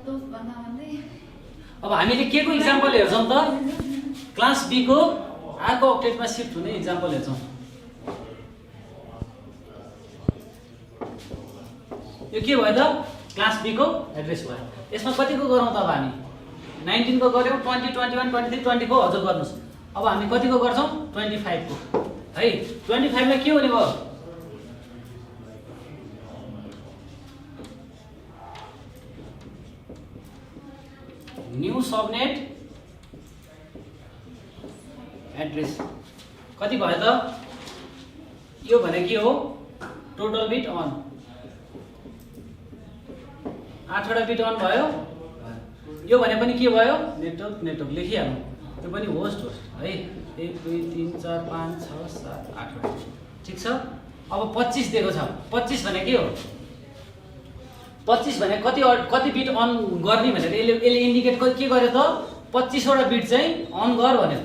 अब हामीले के को इक्जाम्पल हेर्छौं त क्लास बी को अर्को अक्टेटमा शिफ्ट हुने इक्जाम्पल हेर्छौं। यो के भयो त क्लास बी को एड्रेस भयो। यसमा कतिको गरौँ त अब हामी 19 को गर्यौं 20 21 23 20 को हजुर गर्नुस्। अब हामी कतिको गर्छौं 25 को है। 25 मा के हुने भयो न्यू सबनेट एड्रेस कति भयो त यो भने के हो टोटल बिट अन 8 वटा बिट अन भयो। यो भने पनि के भयो नेटवर्क लेखिहाल्नु। यो पनि होस्ट है 1 2 3 4 5 6 7 8 वटा ठीक छ। अब 25 दिएको छ। 25 भने के हो 25 भने कति बिट अन गर्ने भनेर यसले इन्डिकेट के गर्यो त 25 वटा बिट चाहिँ अन गर भन्यो।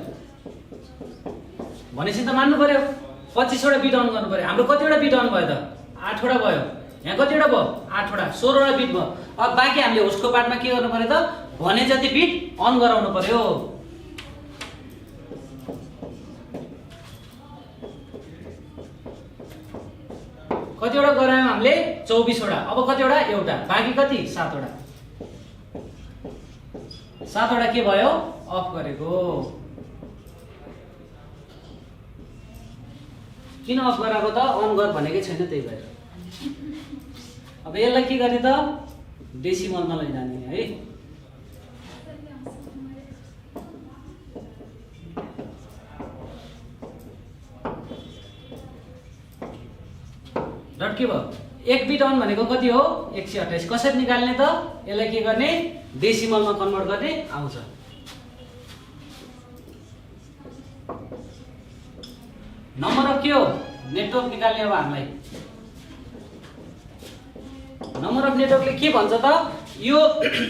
भनेपछि त मान्नु पर्यो 25 वटा बिट अन गर्नु पर्यो। हाम्रो कतिवटा बिट अन भयो त 8 वटा भयो। यहाँ कतिवटा भयो 8 वटा 16 वटा बिट भयो। अब बाँकी हामीले होस्टको पार्टमा के गर्नु पर्यो त भने जति बिट अन गराउनु पर्यो। कतिवटा गरायौं हामीले 24 वटा। अब कतिवटा एउटा बाँकी कति 7 वटा। 7 वटा के भयो अफ गरेको। किन अफ गराएको त अन गर भनेकै छैन त्यही भएर। अब यसलाई के गर्ने त डेसिमलमा लैजाने है। डट के भयो 1 बिट अन भनेको कति हो 128। कसरी निकाल्ने त यसलाई के गर्ने डेसिमलमा कन्भर्ट गर्ने आउँछ। नम्बर अफ के हो नेटवर्क निकाल्ने अब हामीलाई। नम्बर अफ नेटवर्कले के भन्छ त यो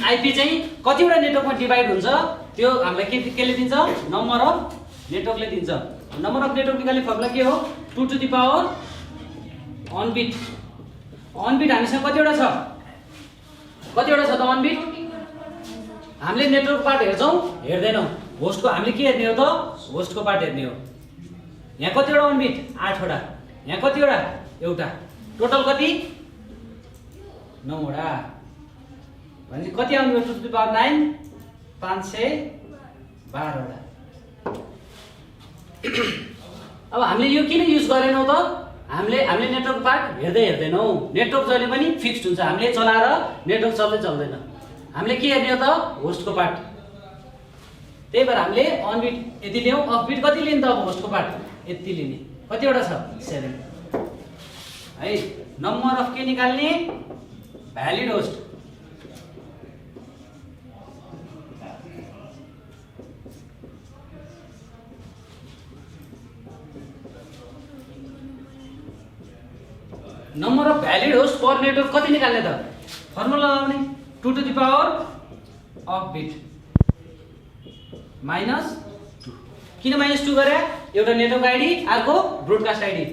आइपी चाहिँ कतिवटा नेटवर्कमा डिभाइड हुन्छ त्यो हामीलाई केले दिन्छ नम्बर अफ नेटवर्कले दिन्छ। नम्बर अफ नेटवर्क निकाल्ने फर्मुला के हो 2 to the power on bit. On bit हामीसँग कतिवटा छ कतिवटा छ त अन बिट। हामीले नेटवर्क पार्ट हेर्छौं हेर्दैनौं। होस्टको हामीले के हेर्ने हो त होस्टको पार्ट हेर्ने हो। यहाँ कतिवटा अन बिट 8 वटा। यहाँ कतिवटा एउटा टोटल कति 9 वटा। भने कति आउने 2 टु द पावर 9 512 वटा। अब हामीले यो किन युज गरेनौं त हामीले नेटवर्क पार्ट हेर्दैनौं। नेटवर्क जहिले पनि फिक्स्ड हुन्छ। हामीले चलाएर नेटवर्क चल्दैन। हामीले के हेर्ने हो त होस्टको पार्ट। त्यही भएर हामीले अन बिट यति ल्याउँ अफ बिट कति लिने त अब होस्टको पार्ट यति लिने। कतिवटा छ 7 है। नम्बर अफ के निकाल्ने valid host. Number of valid host per network कति निकाल्ने त फर्मुला लगाउने 2 to the power of bit -2। किन -2 गरे एउटा नेटवर्क आइडी अर्को ब्रोडकास्ट आइडी।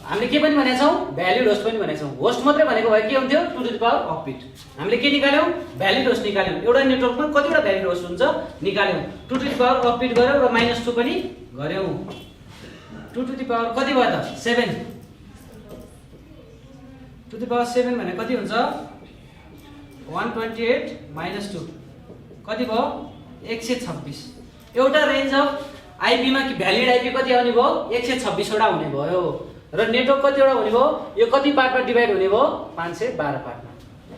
हामीले के पनि भनेका छौं भ्यालिड होस्ट पनि भनेका छौं। होस्ट मात्रै भनेको भए के हुन्थ्यो 2 to the power of bit. हामीले के निकाल्यौं भ्यालिड होस्ट निकाल्यौं। एउटा नेटवर्कमा कतिवटा भ्यालिड होस्ट हुन्छ निकाल्यौं। 2 to the power of bit गर्यौं र -2 पनि गर्यौं। 2 टु द पावर कति भयो त 7। 2 टु द पावर 7 भने कति हुन्छ 128 - 2 कति भयो 126। एउटा रेन्ज अफ आइपी मा भ्यालिड आइपी कति आउने भयो 126 वटा हुने भयो। र नेटवर्क कतिवटा हुने भयो यो कति पार्टमा डिभाइड हुने भयो 512 पार्टमा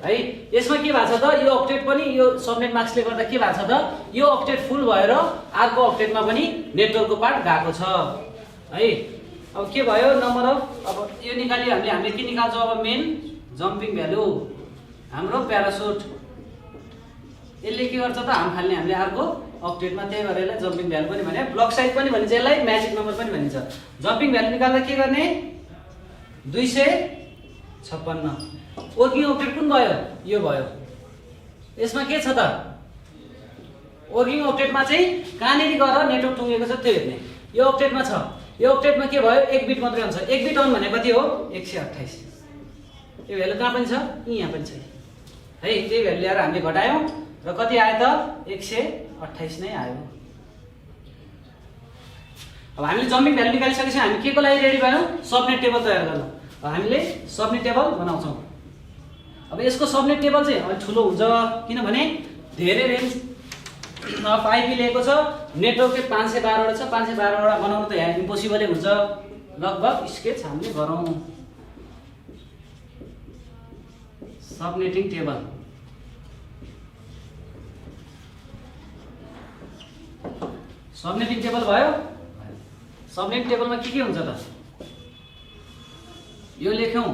है। यसमा के भएको छ त यो अक्टेट पनि यो सबनेट मास्कले गर्दा के भएको छ त यो अक्टेट फुल भएर अर्को अक्टेटमा पनि नेटवर्कको पार्ट गएको छ है। अब के भयो नम्बर अफ अब यो निकाली हामीले के निकाल्छौं अब मेन जम्पिङ भ्यालु हाम्रो प्यारासुट। यसले के गर्छ त हाम फाल्ने हामीले अर्को अक्टेटमा। त्यही भएर यसलाई जम्पिङ भ्यालु पनि भने ब्लक साइज पनि भनिन्छ यसलाई म्याजिक नम्बर पनि भनिन्छ। जम्पिङ भ्यालु निकाल्दा के गर्ने 256। वर्किङ अक्टेट कुन भयो यो भयो। यसमा के छ त वर्किङ अक्टेटमा चाहिँ कहाँनेरि गएर नेटवर्क टुङ्गेको छ त्यो हेर्ने। यो अक्टेटमा छ। यो अक्टेटमा के भयो 1 बिट मात्रै हुन्छ। 1 बिट अन भने कति हो 128। यो भ्यालु कहाँ पनि छ यहाँ पनि छ है। त्यही भ्यालु ल्याएर हामीले घटायौँ र कति आयो त 128 नै आयो। अब हामीले जम्पिङ भ्यालु निकालिसकेपछि हामी के को लागि रेडी भयौँ? सबनेट टेबल तयार गर्न। अब हामीले सबनेट टेबल बनाउँछौँ। अब यसको सबनेट टेबल चाहिँ अलि ठुलो हुन्छ किनभने धेरै रेन्ज अफ आइपी लिएको छ। नेटवर्क 512 वटा छ। 512 वटा बनाउनु त यहाँ इम्पोसिबलै हुन्छ। लगभग स्केच हामीले गरौँ। सबनेटिङ टेबल सबनेटिङ टेबल भयो। सबनेट टेबलमा के हुन्छ त? यो लेख्यौँ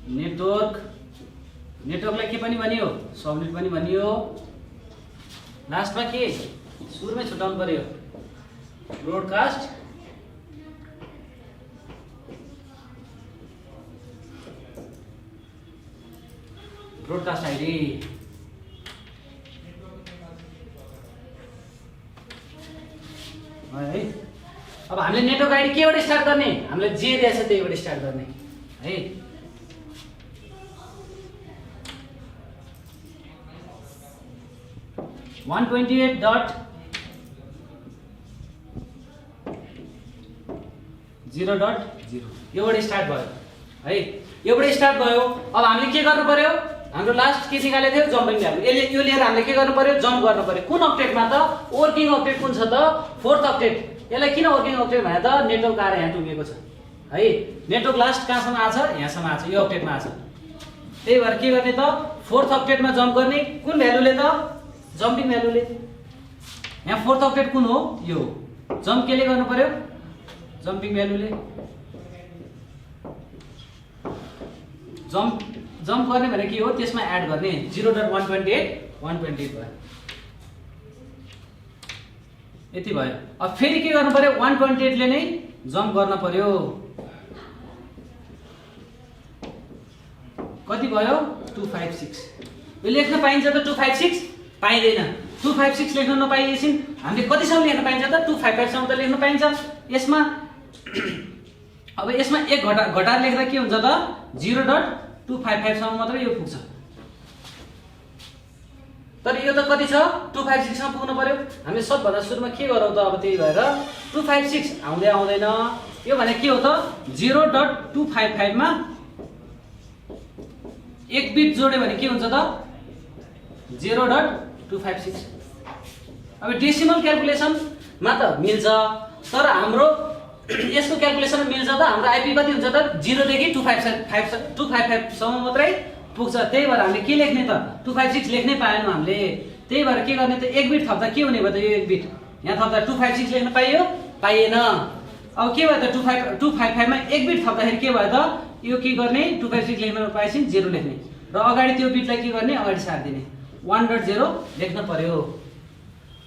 नेटवर्कलाई के पनि भनियो? सबनेट पनि भनियो। लास्टमा के सुरुमै छुटाउनु पर्यो? Broadcast ID. है अब हामीले नेटवर्क आइडी केबाट स्टार्ट गर्ने? हामीले जे दिएछ त्यहीबाट स्टार्ट गर्ने है। .128.0 योबाट स्टार्ट भयो है। योबाट स्टार्ट भयो। अब हामीले के गर्नु पर्यो? हाम्रो लास्ट के निकालेको थियो? Jumping value. यो लिएर हामीले के गर्नु पर्यो? जम्प गर्नु पर्यो। कुन अक्टेटमा त? वर्किङ अक्टेट कुन छ त? 4th octet. यसलाई किन वर्किङ अक्टेट भने त नेटवर्क आएर यहाँ टुकेको छ है। नेटवर्क लास्ट कहाँसम्म आछ? यहाँसम्म आछ। यो अक्टेटमा आछ। त्यही भएर के गर्ने त? 4th अक्टेटमा जम्प गर्ने। कुन भ्यालुले त? जम्पिङ भ्यालुले। यहाँ 4th अक्टेट कुन हो? यो जम्प केले गर्नु पर्यो? जम्पिङ भ्यालुले। जम्प गर्ने भने के हो? त्यसमा एड गर्ने। 0.128 भयो। यति भयो। अब फेरि के गर्नु पर्यो? 128 ले नै जम्प गर्न पर्यो। कति भयो? 256। यो लेख्न पाइन्छ त? 256 पाइँदैन। 256 लेख्न नपाइएपछि हामीले कतिसम्म लेख्न पाइन्छ त? 255 सम्म त लेख्न पाइन्छ। यसमा अब यसमा एक घटाएर लेख्दा के हुन्छ त? 0.255 सम्म मात्र यो पुग्छ। तर यो त कति छ? 256 सम्म पुग्नु पर्यो। हामीले सबभन्दा सुरुमा के गरौँ त? अब त्यही भएर 256 आउँदैन। यो भने के हो त? 0.255 मा एक बिट जोड्यो भने के हुन्छ त? 0.256। अब डेसिमल क्याल्कुलेसनमा त मिल्छ। तर हाम्रो यसको क्याल्कुलेसन मिल्छ त? हाम्रो आइपी कति हुन्छ त? 0 देखि 255 सम्म मात्रै पुग्छ। त्यही भएर हामीले के लेख्ने त? 256 लेख्नै पाएनौँ हामीले। त्यही भएर के गर्ने त? एक बिट थप्दा के हुने भयो त? यो एक बिट यहाँ थप्दा 256 लेख्न पाइयो? पाइएन। अब के भयो त? 255 मा एक बिट थप्दाखेरि के भयो त? यो के गर्ने? 256 लेख्न नपाएपछि 0 लेख्ने र अगाडि त्यो बिटलाई के गर्ने? अगाडि सार्दिने। 1.0 लेख्न पर्यो।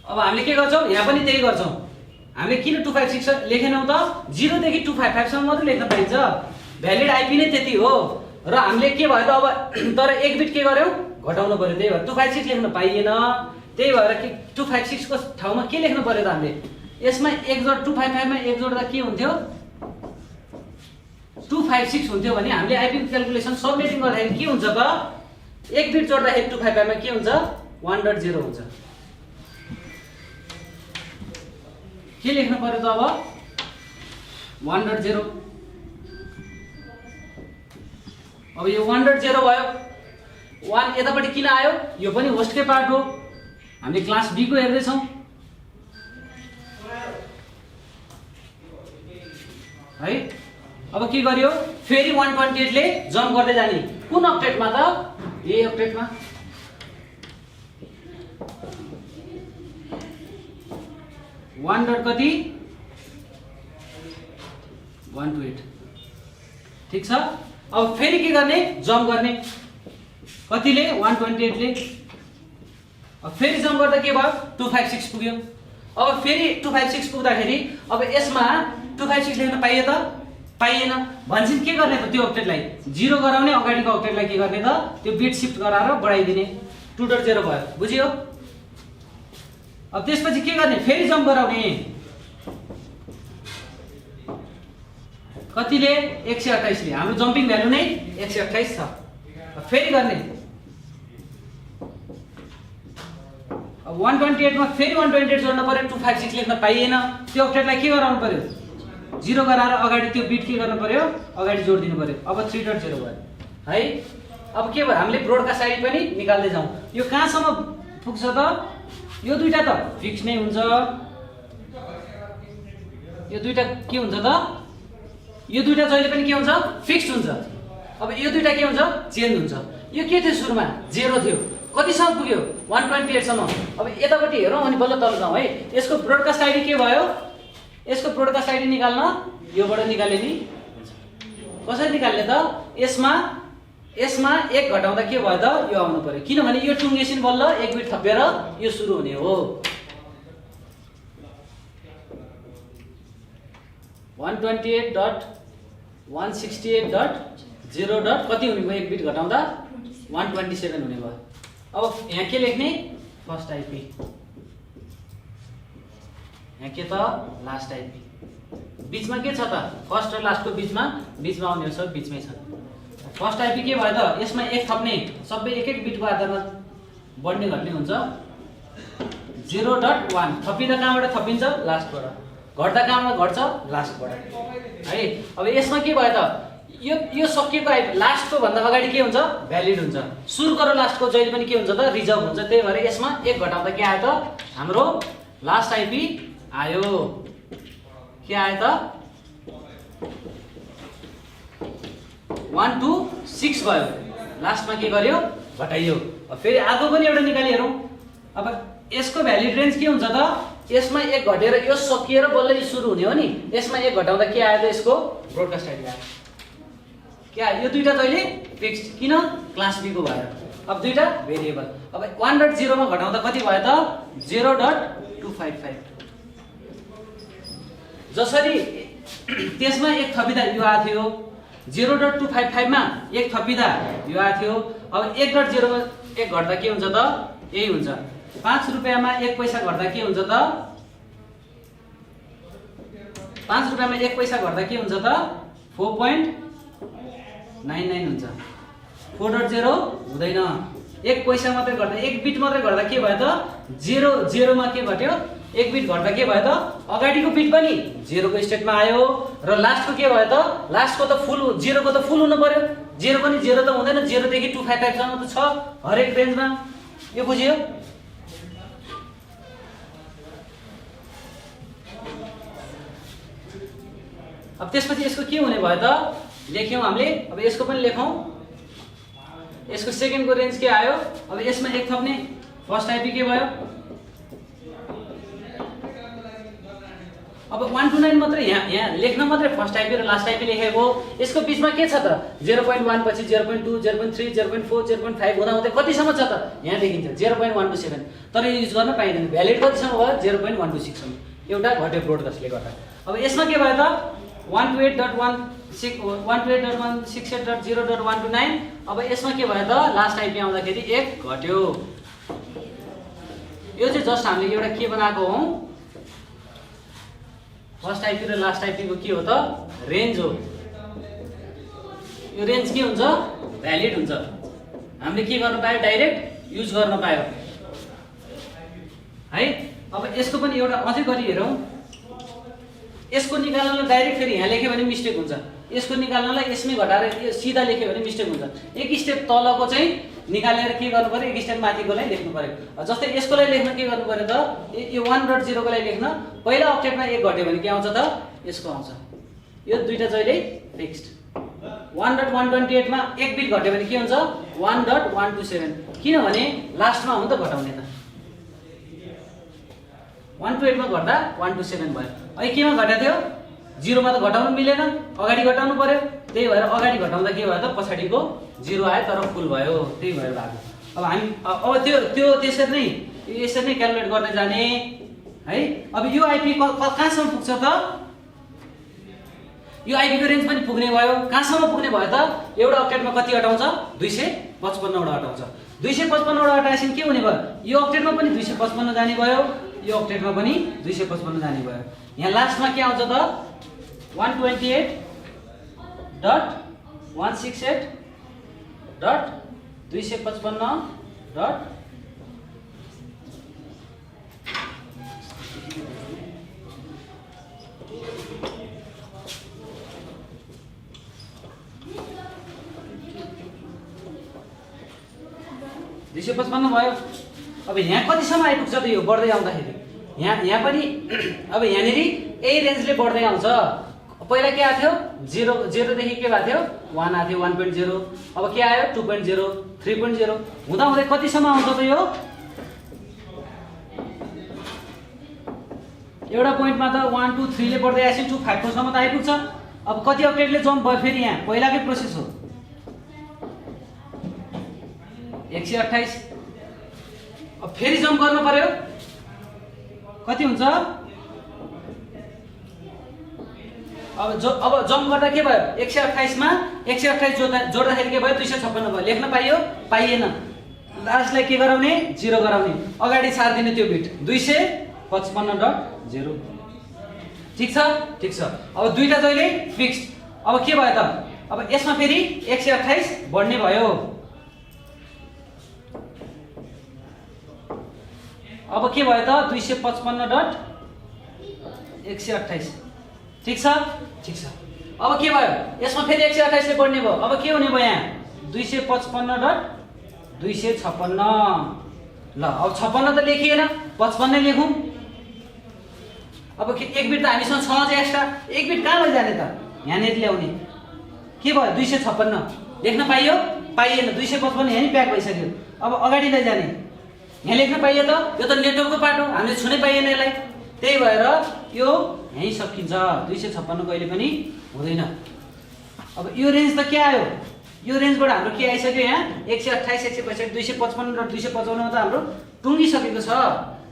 अब हामीले के गर्छौँ? यहाँ पनि त्यही गर्छौँ। हामीले किन 256 लेखेनौँ त? 0 देखि 255 सम्म मात्र लेख्न पाइन्छ। भ्यालिड आइपी नै त्यति हो। र हामीले के भयो त? अब तर एक बिट के गर्यौँ? घटाउनु पर्यो। त्यही भएर 256 लेख्न पाइएन। त्यही भएर के 256 को ठाउँमा के लेख्नु पर्यो त हामीले? यसमा एक जोड 255 मा एक जोड्दा के हुन्थ्यो? 256 हुन्थ्यो भने हामीले आइपी क्याल्कुलेसन सबनेटिङ गर्दाखेरि के हुन्छ त? एक बिट जोड्दाखेरि 255 मा के हुन्छ? 1.0 हुन्छ। के लेख्नु पर्यो त अब? 1.0। अब यो 1.0 भयो। 1 यतापट्टि किन आयो? यो पनि होस्टकै पार्ट हो। हामीले क्लास बी को हेर्दै छौं है। अब के गर्यो? फेरि 128 ले जम्प गर्दै जाने। कुन अक्टेटमा त? यही अक्टेटमा। वन डट कति? 128। ठीक छ। अब फेरि के गर्ने? जम्प गर्ने। कतिले? 128 ले। अब फेरि जम्प गर्दा के भयो? 256 पुग्यो। अब फेरि 256 पुग्दाखेरि अब यसमा 256 लेख्न पाइयो त? पाइएन। भन्छन् के गर्ने त? त्यो अक्टेटलाई 0 गराउने। अगाडिको अक्टेटलाई के गर्ने त? त्यो बिट शिफ्ट गराएर बढाइदिने। 2.0 भयो। बुझियो? अब त्यसपछि के गर्ने? फेरि जम्प गराउने। कतिले? 128 ले। हाम्रो जम्पिङ भ्यालु नै 128 छ। फेरि गर्ने। अब 128 मा फेरि 128 जोड्नु पर्यो, 256 लेख्न पाइएन। त्यो अक्टेटलाई के गराउनु पर्यो? 0 गराएर अगाडि त्यो बिट के गर्नु पर्यो? अगाडि जोडिदिनु पर्यो। अब 3.0 भयो है। अब के भयो? हामीले ब्रोडकास्ट आइडी पनि निकाल्दै जाउँ। यो कहाँसम्म पुग्छ त? यो दुईटा त फिक्स नै हुन्छ, यो दुईटा के हुन्छ त? यो दुईटा जहिले पनि के हुन्छ? फिक्स्ड हुन्छ। अब यो दुईटा के हुन्छ? चेन्ज हुन्छ। यो के थियो? सुरुमा 0 थियो, कतिसम्म पुग्यो? 128 सम्म। अब यतापट्टि हेरौँ अनि बल्ल तल जाउँ है। यसको ब्रोडकास्ट आइडी के भयो? यसको ब्रोडकास्ट आइडी निकाल्न योबाट निकाले नि। कसरी निकाल्ने त? यसमा 1 घटाउँदा के भयो त? यो आउनु पर्यो, किनभने यो टुङ्गेसिन बल्ल 1 बिट थपेर यो सुरु हुने हो। 128.168.0. कति हुने भयो? 1 बिट घटाउँदा 127 हुने भयो। अब यहाँ के लेख्ने? फर्स्ट आइपी, यहाँ के त? Last IP. बीचमा के छ त? फर्स्ट र लास्टको बीचमा आउने हो, सब बीचमै छ। फर्स्ट आइपी के भयो त? यसमा 1 थप्ने, सबै एक बिटको आधारमा बढ्ने घट्ने हुन्छ। 0.1 थपिँदा कहाँबाट थपिन्छ? लास्टबाट। घट्दा कहाँबाट घट्छ? लास्टबाट है। अब यसमा के भयो त? यो सकिएको आइपी लास्टको भन्दा अगाडि के हुन्छ? भ्यालिड हुन्छ। सुरुको र लास्टको जहिले पनि के हुन्छ त? रिजर्भ हुन्छ। त्यही भएर यसमा 1 घटाउँदा के आयो त? हाम्रो लास्ट आइपी आयो। के आयो त? 126 भयो। लास्टमा के गर्यो? घटाइयो। अब फेरि अर्को पनि एउटा निकाली हेरौँ। अब यसको भ्यालिड रेन्ज के हुन्छ त? यसमा 1 घटेर यो सकिएर बल्ल यो सुरु हुने हो नि। यसमा 1 घटाउँदा के आयो त? यसको ब्रोडकास्ट आइडी आयो। के आयो? यो दुईटा जहिले फिक्स्ड, किन? क्लास बी को भएर। अब दुईटा भेरिएबल। अब 1.0 मा घटाउँदा कति भयो त? 0.255। जसरी त्यसमा 1 थपिँदा यो आएको थियो, 0.255 मा 1 थपिँदा यो आएको थियो। अब 1.0 मा 1 घट्दा के हुन्छ त? यही हुन्छ। 5 रुपैयाँमा 1 पैसा घट्दा के हुन्छ त? 5 रुपैयाँमा 1 पैसा घट्दा के हुन्छ त? 4.99 हुन्छ। 4.0 हुँदैन। 1 पैसा मात्रै घट्दा, 1 बिट मात्रै घट्दा के भयो त? 0 मा के घट्यो? 1 बिट घट्दा के भयो त? अगाडिको बिट पनि 0 को स्टेटमा आयो र लास्टको के भयो त? लास्टको त फुल, 0 को त फुल हुनु पर्यो। 0 पनि 0 त हुँदैन। 0 देखि 255 सम्म त छ हरेक रेन्जमा। यो बुझ्यो? अब त्यसपछि यसको के हुने भयो त? लेख्यौँ हामीले। अब यसको पनि लेखौँ। यसको सेकेन्डको रेन्ज के आयो? अब यसमा 1 थप्ने, फर्स्ट आइपी के भयो? अब 129 मात्रै यहाँ लेख्न मात्रै फर्स्ट आइपी र लास्ट आइपी लेखेको। यसको बीचमा के छ त? 0.1 पछि 0.2, 0.3, 0.4, 0.5 हुँदा हुँदै कतिसम्म छ त? यहाँ देखिन्छ 0.127। तर यो युज गर्न पाइँदैन। भ्यालिड कतिसम्म भयो? 0.126 सम्म। एउटा घट्यो ब्रोडकास्टले गर्दा। अब यसमा के भयो त? 128.168.0.129। अब यसमा के भयो त? लास्ट आइपी आउँदाखेरि 1 घट्यो। यो चाहिँ जस्ट हामीले एउटा के बनाएको हौ? फर्स्ट आइपी र लास्ट आइपी को के हो त? रेन्ज हो। यो रेन्ज के हुन्छ? भ्यालिड हुन्छ। हामीले के गर्न पायो? डाइरेक्ट युज गर्न पायो है। अब यसको पनि एउटा अझै गरी हेरौँ। यसको निकाल्नलाई डाइरेक्ट फेरि यहाँ लेख्यो भने मिस्टेक हुन्छ। यसको निकाल्नलाई यसमै घटाएर सिधा लेख्यो भने मिस्टेक हुन्छ। एक स्टेप तलको चाहिँ निकालेर के गर्नु पर्यो? एक स्टेप माथिकोलाई लेख्नु पर्यो। जस्तै यसकोलाई लेख्न के गर्नु पर्यो त? यो 1.0 को लागि लेख्न पहिला अक्टेटमा 1 घट्यो भने के आउँछ त? यसको आउँछ। यो दुईटा जहिले फिक्स्ड। 1.128 मा 1 बिट घट्यो भने के हुन्छ? 1.127। किनभने लास्टमा हो नि त घटाउने त। 128 मा घट्दा 127 भयो। अहिले केमा घटेको थियो? 0 मा त घटाउनु मिलेन, अगाडि घटाउनु पर्यो। त्यही भएर अगाडि घटाउँदा के भयो त? पछाडिको 0 आयो तर फुल भयो। त्यही भएर भएको। अब हामी अब त्यो त्यसरी नै क्याल्कुलेट गर्ने जाने है। अब यो आइपी कहाँसम्म पुग्छ त? यो आइपी को रेन्ज पनि पुग्ने भयो। कहाँसम्म पुग्ने भयो त? एउटा अक्टेटमा कति अटाउँछ? 255 वटा अटाउँछ। 255 वटा अटाएपछि के हुने भयो? यो अक्टेटमा पनि 255 जाने भयो, यो अक्टेटमा पनि 255 जाने भयो। यहाँ लास्टमा के आउँछ त? 128.168 डट 255 डट 255 भयो। अब यहाँ कतिसम्म आइपुग्छ त यो बढ्दै आउँदाखेरि यहाँ पनि अब यहाँनिर यही रेन्जले बढ्दै आउँछ। पहिला के आएको थियो 0 देखि के भएको थियो 1 आएको थियो 1.0 अब के आयो 2.0 3.0 हुँदा हुँदै कतिसम्म आउँछ त यो एउटा पोइन्टमा त 1 2 3 ले बढ्दै आएपछि 2 5 4 सम्म त आइपुग्छ। अब कति अपडेटले जम्प भयो फेरि यहाँ पहिलाकै प्रोसेस हो 128। अब फेरि जम्प गर्नु पर्यो कति हुन्छ अब जम्प गर्दा के भयो 128 मा 128 जोड्दाखेरि के भयो 256 भयो। लेख्न पाइयो पाइएन लास्टलाई के गराउने 0 गराउने अगाडि छाड्दिने त्यो बिट 255.0 ठीक छ। अब दुईटा जहिले फिक्स। अब के भयो त अब यसमा फेरि 128 बढ्ने भयो। अब के भयो त 255.128 ठीक छ। अब के भयो यसमा फेरि 128 ले बढ्ने भयो। अब के हुने भयो यहाँ 255.256 ल अब 56 त लेखिएन 55 लेखौँ। अब एक बिट त हामीसँग छ अझै एक्स्ट्रा एक बिट कहाँ लैजाने त यहाँनिर ल्याउने के भयो 256 लेख्न पाइयो पाइएन 255 यहाँ नि प्याक भइसक्यो। अब अगाडि लैजाने यहाँ लेख्न पाइयो त यो त नेटवर्कको पार्ट हो हामीले छुनै पाइएन यसलाई त्यही भएर यो यहीँ सकिन्छ 256 कहिले पनि हुँदैन। अब यो रेन्ज त के आयो यो रेन्जबाट हाम्रो के आइसक्यो यहाँ 128 165 255 र 255 मा त हाम्रो टुङ्गिसकेको छ।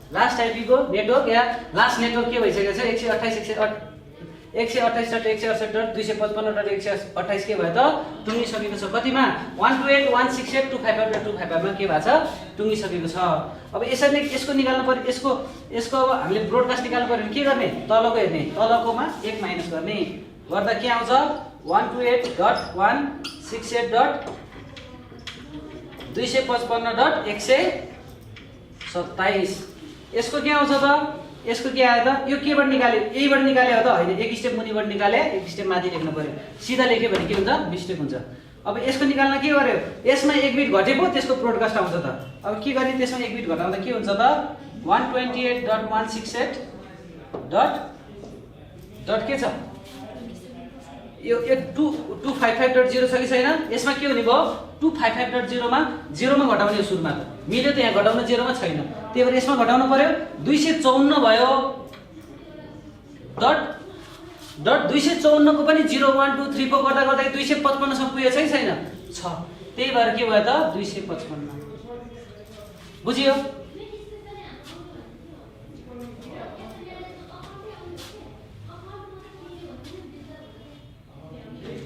लास्ट आइपीको नेटवर्क या लास्ट नेटवर्क के भइसकेको छ 128.168.255.128 के भयो त टुङ्गिसकेको छ। कतिमा 128.168.255 मा के भएको छ टुङ्गिसकेको छ। अब यसरी नै यसको निकाल्नु पर्यो यसको अब हामीले ब्रोडकास्ट निकाल्नु पर्यो भने के गर्ने तलको हेर्ने तलकोमा 1 माइनस गर्ने गर्दा के आउँछ 128.168.255.127 यसको के आउँछ त यसको के आयो त यो केबाट निकाल्यो यहीबाट निकाल्यो हो त हैन एक स्टेप मुनिबाट निकाले एक स्टेप माथि लेख्नु पर्यो सिधा लेख्यो भने के हुन्छ मिस्टेक हुन्छ। अब यसको निकाल्न के गर्यो यसमा एक बिट घटेको त्यसको ब्रोडकास्ट आउँछ त। अब के गर्ने त्यसमा एक बिट घटाउँदा के हुन्छ त 128.168 डट के छ यो 255.0 छ कि छैन यसमा के हुने भयो 255.0 मा 0 मा घटाउने सुरुमा त मिल्यो त यहाँ घटाउन 0 मा छैन त्यही भएर यसमा घटाउनु पर्यो 254 भयो डट 254 को पनि 0 1 2 3 4 गर्दा गर्दा 255 सम्म पुगेछ कि छैन छ त्यही भएर के भयो त 255 बुझियो।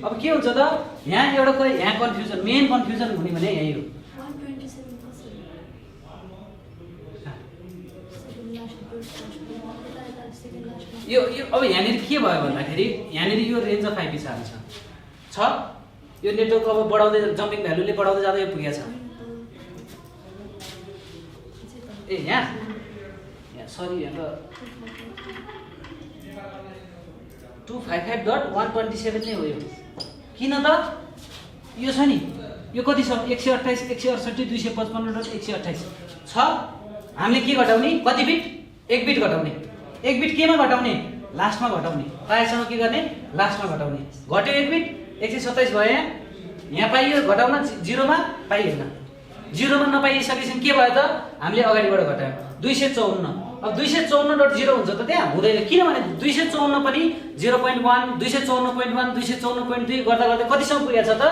अब के हुन्छ त यहाँ एउटा यहाँ कन्फ्युजन मेन कन्फ्युजन हुने भने यही हो यो अब यहाँनिर के भयो भन्दाखेरि यहाँनिर यो रेन्ज अफ आइपी छ यो नेटवर्क अब बढाउँदै जम्पिङ भ्यालुले बढाउँदै जाँदै यो पुगेछ ए यहाँ सरी यहाँ 255.127 नै हो यो किन त यो छ नि यो कति छ 128 168 255.128 छ हामीले के घटाउने कति बिट एक बिट घटाउने एक बिट केमा घटाउने लास्टमा घटाउने प्रायसँग के गर्ने लास्टमा घटाउने घट्यो एक बिट 127 भयो यहाँ पाइयो घटाउन 0 मा पाइएन 0 मा नपाइसकेपछि के भयो त हामीले अगाडिबाट घटायौं 254 अब 254.0 हुन्छ त त्यहाँ हुँदैन किनभने 254 पनि 0.1 254.1 254.2 गर्दा गर्दा कतिसम्म पुगेछ त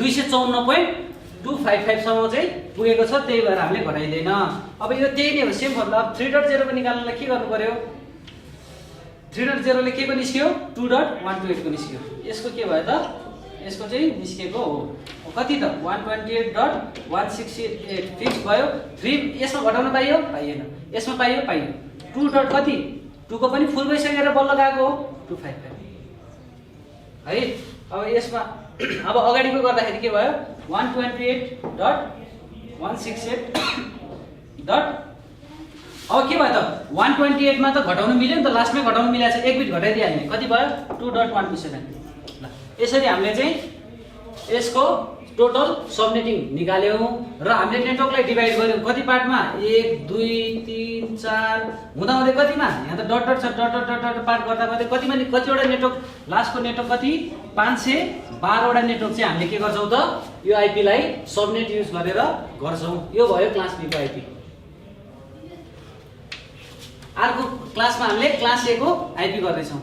254.255 सम्म चाहिँ पुगेको छ त्यही भएर हामीले घटाइदैन। अब यो त्यही नै हो सेम मतलब 3.0 को निकाल्नलाई के गर्नु पर्यो 3.0 ले के को निस्क्यो 2.128 को निस्क्यो यसको के भयो त यसको चाहिँ निस्केको हो कति त 128.168 फिक्स भयो 3 यसमा घटाउन पाइयो पाइएन यसमा पाइयो पाइयो 2 डट कति 2 को पनि फुल भइसकेर बल्ल गएको हो 255 है। अब यसमा अब अगाडिको गर्दाखेरि के भयो 128.168. अब के भयो त 128 मा त घटाउनु मिल्यो नि त, लास्टमै घटाउनु मिलेको छ, एक बिट घटाइदिइहाल्ने, कति भयो 2.127. ल यसरी हामीले चाहिँ यसको टोटल सबनेटिङ निकाल्यौं र हामीले नेटवर्कलाई डिभाइड गर्यौं कति पार्टमा, 1 2 3 4 हुँदा हुँदै कतिमा, यहाँ त डट डट छ, dot dot dot dot part गर्दा गर्दै कतिमा कतिवटा नेटवर्क, लास्टको नेटवर्क कति 512 वटा नेटवर्क चाहिँ हामीले के गर्छौं त यो आईपी लाई सबनेट युज गरेर गर्छौं. यो भयो क्लास बी को आईपी. अर्को क्लासमा हामीले क्लास ए को आईपी गर्दै छौं.